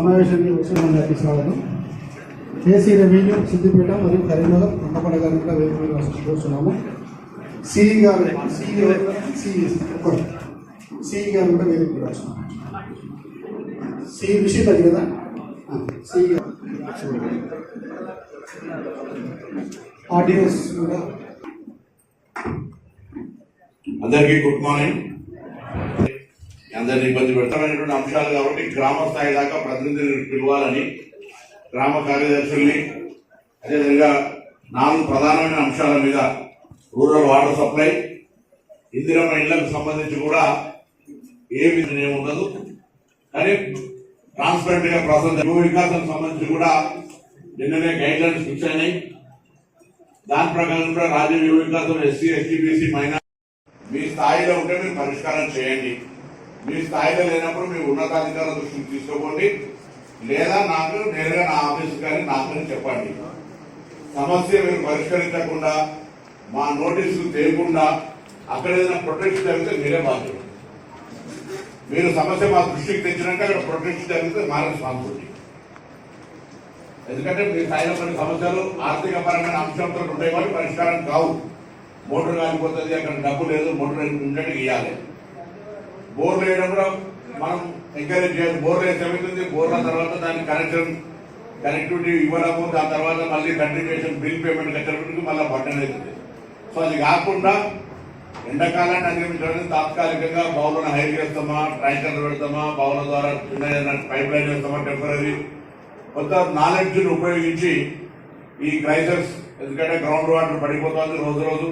సమావేశానికి వచ్చిన గారికి స్వాగతం. ఏసీ రెవెన్యూ సిద్దిపేట మరియు కరీంనగర్ కొండపడ గారిని కూడా వేదిక మీద కూర్చున్నాము. సిఈ గారు కూడా వేదిక మీద వస్తున్నాము. సిఈ విషయం అది కదా. సిఈ గారు ఆర్డినెన్స్ కూడా. అందరికీ గుడ్ మార్నింగ్. అందరినీ ఇబ్బంది పెడతామనేటువంటి అంశాలు కాబట్టి గ్రామ స్థాయి దాకా ప్రతినిధులు పిలవాలని గ్రామ కార్యదర్శుల్ని, అదేవిధంగా 4 ప్రధానమైన అంశాల మీద రూరల్ వాటర్ సప్లై, ఇందిరమ్మ ఇళ్లకు సంబంధించి కూడా ఏమి ఉండదు కానీ ట్రాన్స్పరెంట్ గా ప్రాసెస్. భూ వికాసం సంబంధించి కూడా నిన్ననే గైడ్ లైన్స్ ఫిక్స్ అయినాయి. దాని ప్రకారం కూడా రాజ్య భూ వికాసం ఎస్సీ, ఎస్టీ, బీసీ, మైనారిటీ మీ స్థాయిలో ఉంటే మీరు పరిష్కారం చేయండి. మీ స్థాయిలో లేనప్పుడు మీ ఉన్నతాధికారుల దృష్టికి తీసుకోండి, లేదా నాకు నేరుగా నా ఆఫీస్ కానీ నాకు చెప్పండి. సమస్య మీరు పరిష్కరించకుండా మా నోటీసులు తేయకుండా అక్కడ ఏదైనా ప్రొటెక్షన్ జరిగితే మీరే బాధ్యత. మీరు సమస్య మా దృష్టికి తెచ్చినాక అక్కడ ప్రొటెక్షన్ జరిగితే మా రెస్పాన్సిబిలిటీ. ఎందుకంటే మీ స్థాయిలో కొన్ని సమస్యలు ఆర్థిక పరమైన అంశంతో ఉంటాయి కాబట్టి పరిష్కారం కావు. మోటార్ కాలిపోతుంది, అక్కడ డబ్బు లేదు, మోటార్ ఉండేది ఇవ్వాలి. బోర్లు వేయడం కూడా మనం ఎంకరేజ్ చేయాలి. బోర్లు వేస్తే ఏమవుతుంది, బోర్ల తర్వాత దానికి కనెక్టివిటీ ఇవ్వడము, దాని తర్వాత మళ్ళీ కంటిన్యూషన్ బిల్ పేమెంట్ కట్టడానికి మళ్ళీ బట్టన్ అవుతుంది. సో అది కాకుండా ఎండాకాలాన్ని అధిగమించడానికి తాత్కాలికంగా బౌలను హైర్ చేస్తామా, ట్యాంకర్లు పెడతామా, బౌల ద్వారా చిన్న పైప్ లైన్ చేస్తామా, టెంపరీ కొంత నాలెడ్జ్ని ఉపయోగించి ఈ క్రైసిస్, ఎందుకంటే గ్రౌండ్ వాటర్ పడిపోతుంది రోజు రోజు,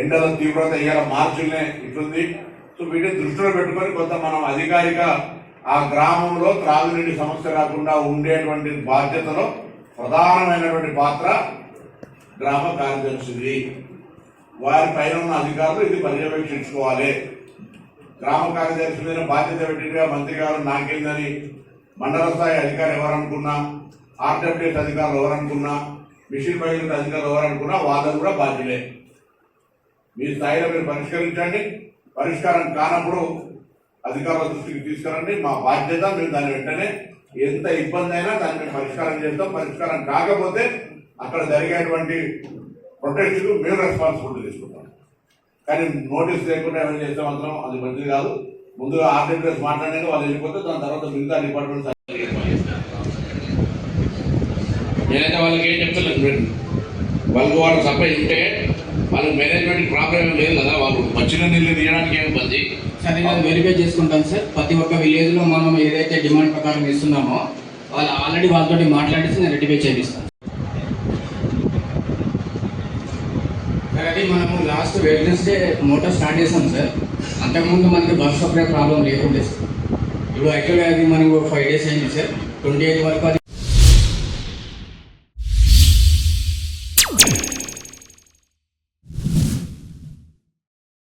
ఎండల తీవ్రత ఇవాళ మార్చినే ఇట్లుంది. సో వీటిని దృష్టిలో పెట్టుకొని కొంత మనం అధికారిక ఆ గ్రామంలో త్రాగునీటి సమస్య రాకుండా ఉండేటువంటి బాధ్యతలో ప్రధానమైనటువంటి పాత్ర గ్రామ కార్యదర్శిది. వారి పైన ఉన్న అధికారులు ఇది పర్యవేక్షించుకోవాలి. గ్రామ కార్యదర్శి మీద బాధ్యత పెట్టిగా మంత్రి గారు నాకేందని మండల స్థాయి అధికారులు ఎవరనుకున్నా, ఆర్డబ్ల్యూఎస్ అధికారులు ఎవరనుకున్నా, మిషన్ బయలు అధికారులు ఎవరనుకున్నా వాళ్ళకు కూడా బాధ్యలే. మీ స్థాయిలో మీరు పరిష్కరించండి. పరిష్కారం కానప్పుడు అధికారుల దృష్టికి తీసుకురండి. మా బాధ్యత. మేము దాని వెంటనే ఎంత ఇబ్బంది అయినా దాన్ని మేము పరిష్కారం చేస్తాం. పరిష్కారం కాకపోతే అక్కడ జరిగేటువంటి ప్రొటెస్ట్ మేము రెస్పాన్సిబిలిటీ తీసుకుంటాం. కానీ నోటీస్ లేకుండా ఏమైనా చేస్తే మాత్రం అది మంచిది కాదు. ముందుగా ఆర్డబ్ల్యూఎస్ మాట్లాడేది వాళ్ళు వెళ్ళిపోతే దాని తర్వాత మిగతా డిపార్ట్మెంట్స్ నేనైతే వాళ్ళకి ఏం చెప్తలేదు. వాళ్ళకి వాళ్ళు సప్లై ఉంటే వాళ్ళకి మేనేజ్మెంట్ ప్రాబ్లం లేదు కదా, వాళ్ళు వచ్చిన నీళ్ళు తీయడానికి ఏమి ఇబ్బంది. సరే వెరిఫై చేసుకుంటాం సార్. ప్రతి ఒక్క విలేజ్ లో మనం ఏదైతే డిమాండ్ ప్రకారం ఇస్తున్నామో వాళ్ళు ఆల్రెడీ వాళ్ళతో మాట్లాడేసి నేను రెటిఫై చేపిస్తాను. సార్ అది మనము లాస్ట్ వెడ్నెస్డే మోటార్ స్టార్ట్ చేసాం సార్. అంతకుముందు మనకి బస్ సప్లై ప్రాబ్లం లేకుండే సార్. ఇప్పుడు యాక్చువల్గా అది మనకు 5 days అయింది సార్. 28 వరకు అది